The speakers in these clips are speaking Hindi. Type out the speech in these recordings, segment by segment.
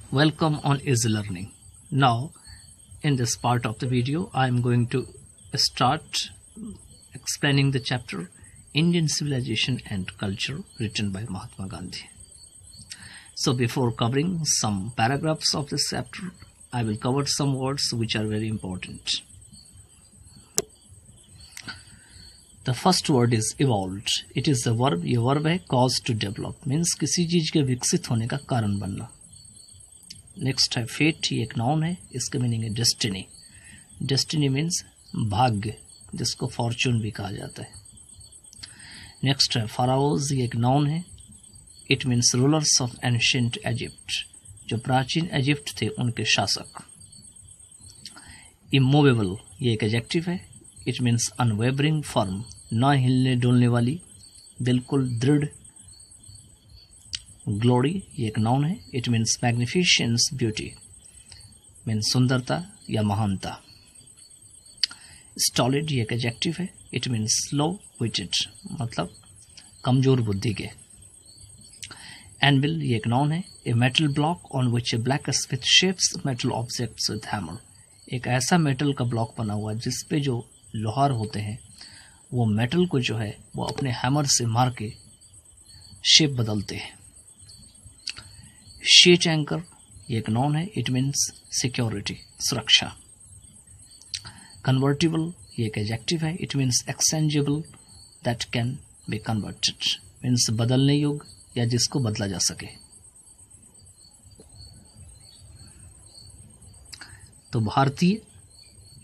Welcome on Easy Learning. Now, in this part of the video, I am going to start explaining the chapter Indian Civilization and Culture written by Mahatma Gandhi. So before covering some paragraphs of this chapter, I will cover some words which are very important. The first word is evolved. It is a verb. ये verb है cause to develop, means किसी चीज के विकसित होने का कारण बनना. नेक्स्ट है फेट, ये एक नाउन है, इसका मीनिंग है डेस्टिनी. डेस्टिनी मीन्स भाग्य, जिसको फॉर्चून भी कहा जाता है. नेक्स्ट है फाराओज, ये एक नाउन है. It means rulers of ancient Egypt, जो प्राचीन इजिप्ट थे उनके शासक. इमूवेबल, ये एक एडजेक्टिव है. इट मीन्स अनवेवरिंग, फर्म, ना हिलने डुलने वाली, बिल्कुल दृढ़. ग्लोरी, ये एक नाउन है. It means magnificence, beauty, means सुंदरता या महानता. स्टॉलिड, ये एक एडजेक्टिव है. इट मीन्स स्लो विटेड, मतलब कमजोर बुद्धि के. एनविल, ये एक नाउन है. A metal block on which A black Smith shapes metal objects with hammer. एक ऐसा मेटल का ब्लॉक बना हुआ जिसपे जो लोहार होते हैं वो मेटल को जो है वो अपने हैमर से मार के शेप बदलते हैं. शीट एंकर, ये एक नाउन है. इट मीन्स सिक्योरिटी, सुरक्षा. कन्वर्टिबल, ये एक एडजेक्टिव है. It means exchangeable, that can be converted, means बदलने योग्य या जिसको बदला जा सके. तो भारतीय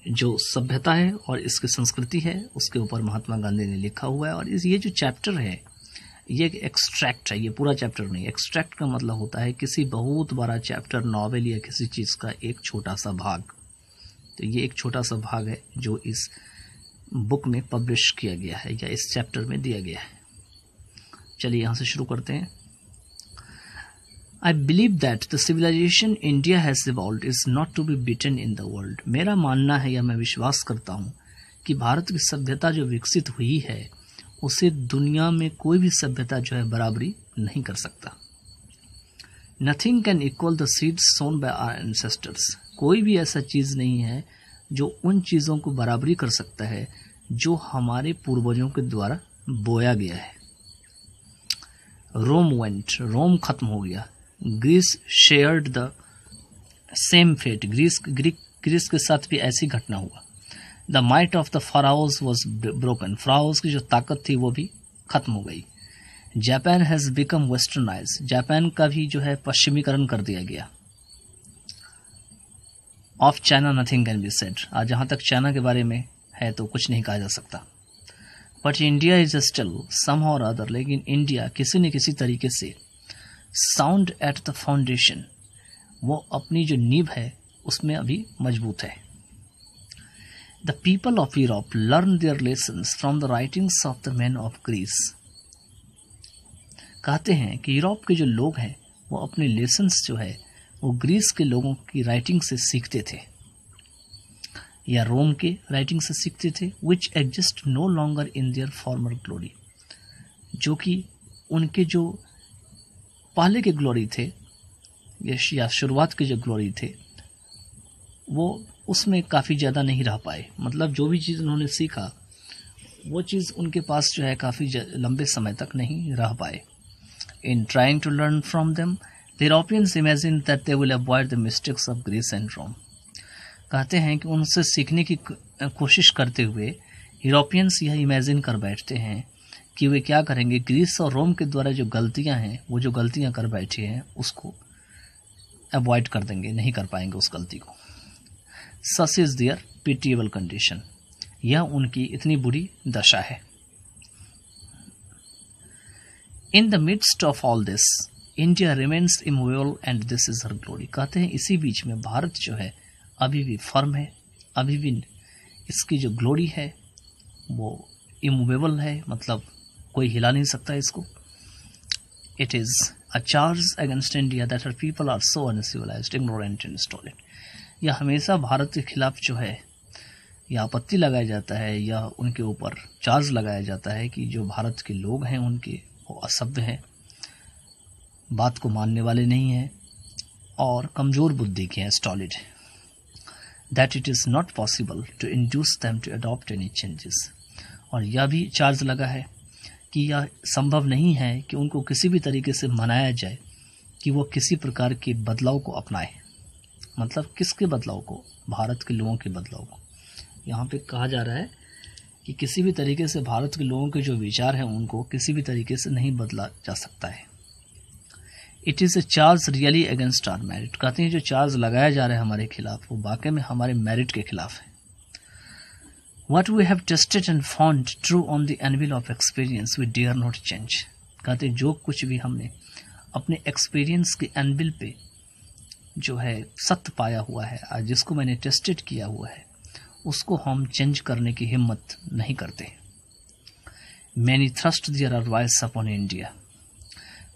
जो सभ्यता है और इसकी संस्कृति है उसके ऊपर महात्मा गांधी ने लिखा हुआ है. और ये जो चैप्टर है ये एक एक्सट्रैक्ट है, ये पूरा चैप्टर नहीं. एक्सट्रैक्ट का मतलब होता है किसी बहुत बड़ा चैप्टर, नॉवेल या किसी चीज़ का एक छोटा सा भाग. तो ये एक छोटा सा भाग है जो इस बुक में पब्लिश किया गया है या इस चैप्टर में दिया गया है. चलिए यहाँ से शुरू करते हैं. I believe that the civilization India has evolved is not to be beaten in the world. मेरा मानना है या मैं विश्वास करता हूँ कि भारत की सभ्यता जो विकसित हुई है उसे दुनिया में कोई भी सभ्यता जो है बराबरी नहीं कर सकता. Nothing can equal the seeds sown by our ancestors. कोई भी ऐसा चीज़ नहीं है जो उन चीज़ों को बराबरी कर सकता है जो हमारे पूर्वजों के द्वारा बोया गया है. रोम वेंट, रोम खत्म हो गया. Greece shared the same fate, Greece के साथ भी ऐसी घटना हुआ. The might of the pharaohs was broken, pharaohs की जो ताकत थी वो भी खत्म हो गई. Japan has become westernise, Japan का भी जो है पश्चिमीकरण कर दिया गया. Of China nothing can be said, आज जहां तक चाइना के बारे में है तो कुछ नहीं कहा जा सकता. But India is still somehow और अदर, लेकिन इंडिया किसी न किसी तरीके से साउंड एट द फाउंडेशन, वो अपनी जो नींव है उसमें अभी मजबूत है. The people of Europe learn their lessons from the writings of the men of Greece. कहते हैं कि यूरोप के जो लोग हैं वो अपने लेसन्स जो है वो ग्रीस के लोगों की राइटिंग से सीखते थे या रोम के राइटिंग से सीखते थे. Which exist no longer in their former glory, जो कि उनके जो पहले के ग्लोरी थे या शुरुआत के जो ग्लोरी थे वो उसमें काफ़ी ज़्यादा नहीं रह पाए. मतलब जो भी चीज़ उन्होंने सीखा वो चीज़ उनके पास जो है काफ़ी लंबे समय तक नहीं रह पाए. In trying to learn from them the Europeans imagine that they will avoid the mistakes of Greece and Rome. कहते हैं कि उनसे सीखने की कोशिश करते हुए यूरोपियंस यह इमेजिन कर बैठते हैं कि वे क्या करेंगे, ग्रीस और रोम के द्वारा जो गलतियां हैं वो जो गलतियां कर बैठे हैं उसको अवॉइड कर देंगे, नहीं कर पाएंगे उस गलती को. Such is their pitiable condition, यह उनकी इतनी बुरी दशा है. In the midst of all this India remains immovable and this is her glory. कहते हैं इसी बीच में भारत जो है अभी भी फर्म है, अभी भी इसकी जो ग्लोरी है वो इमूवेबल है, मतलब कोई हिला नहीं सकता इसको. It is a charge against India that her people are so uncivilised, ignorant and stolid. यह हमेशा भारत के खिलाफ जो है या आपत्ति लगाया जाता है या उनके ऊपर चार्ज लगाया जाता है कि जो भारत के लोग हैं उनके वो असभ्य हैं, बात को मानने वाले नहीं हैं, और कमज़ोर बुद्धि के हैं, stolid, that it is not possible to induce them to adopt any changes. और यह भी चार्ज लगा है कि यह संभव नहीं है कि उनको किसी भी तरीके से मनाया जाए कि वो किसी प्रकार के बदलाव को अपनाए। मतलब किसके बदलाव को? भारत के लोगों के बदलाव को। यहाँ पे कहा जा रहा है कि किसी भी तरीके से भारत के लोगों के जो विचार हैं उनको किसी भी तरीके से नहीं बदला जा सकता है। It is a charge really against our merit. कहते हैं जो चार्ज लगाया जा रहा है हमारे खिलाफ वो वाकई में हमारे मेरिट के खिलाफ है। What we have tested and found true on the anvil of experience we dare not change। कहते हैं जो कुछ भी हमने अपने एक्सपीरियंस के एनविल पे जो है सत्य पाया हुआ है, जिसको मैंने टेस्टेड किया हुआ है, उसको हम चेंज करने की हिम्मत नहीं करते। Many thrust their advice upon India।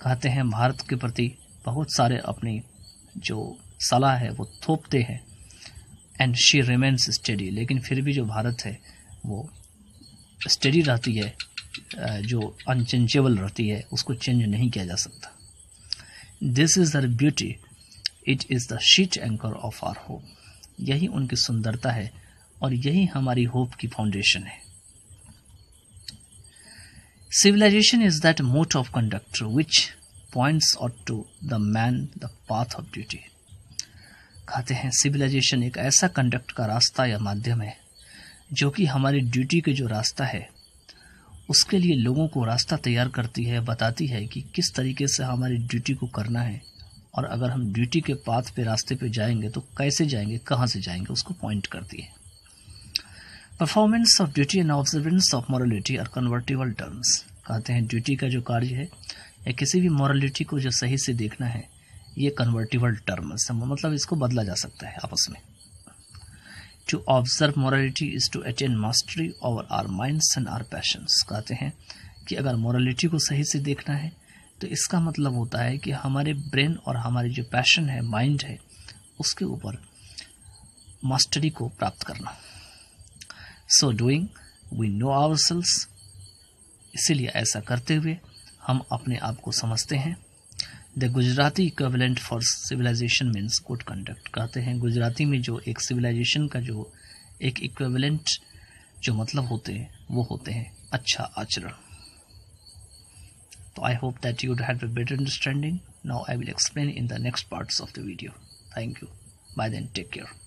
कहते हैं भारत के प्रति बहुत सारे अपनी जो सलाह है वो थोपते हैं। And she remains study. लेकिन फिर भी जो भारत है वो स्टडी रहती है, जो अनचेंजेबल रहती है, उसको चेंज नहीं किया जा सकता। This is their beauty, it is the sheet anchor of our hope. यही उनकी सुंदरता है और यही हमारी होप की फाउंडेशन है। Civilization is that mode of conduct which points out to the man the path of duty। कहते हैं सिविलाइजेशन एक ऐसा कंडक्ट का रास्ता या माध्यम है जो कि हमारी ड्यूटी के जो रास्ता है उसके लिए लोगों को रास्ता तैयार करती है, बताती है कि किस तरीके से हमारी ड्यूटी को करना है, और अगर हम ड्यूटी के पाथ पे रास्ते पे जाएंगे तो कैसे जाएंगे, कहाँ से जाएंगे, उसको पॉइंट करती है। Performance of duty and observance of morality are convertible terms. कहते हैं ड्यूटी का जो कार्य है या किसी भी मॉरलिटी को जो सही से देखना है, ये कन्वर्टिबल टर्म्स, मतलब इसको बदला जा सकता है आपस में। To observe morality is to attain mastery over our minds and our passions. कहते हैं कि अगर मॉरलिटी को सही से देखना है तो इसका मतलब होता है कि हमारे ब्रेन और हमारी जो पैशन है, माइंड है, उसके ऊपर मास्टरी को प्राप्त करना। So doing we know ourselves. इसीलिए ऐसा करते हुए हम अपने आप को समझते हैं। The Gujarati equivalent for civilization means good conduct. कहते हैं गुजराती में जो एक सिविलाइजेशन का जो एक इक्विवेलेंट जो मतलब होते हैं वो होते हैं अच्छा आचरण। तो I hope that you have a better understanding. Now I will explain in the next parts of the video. Thank you. Bye then, take care.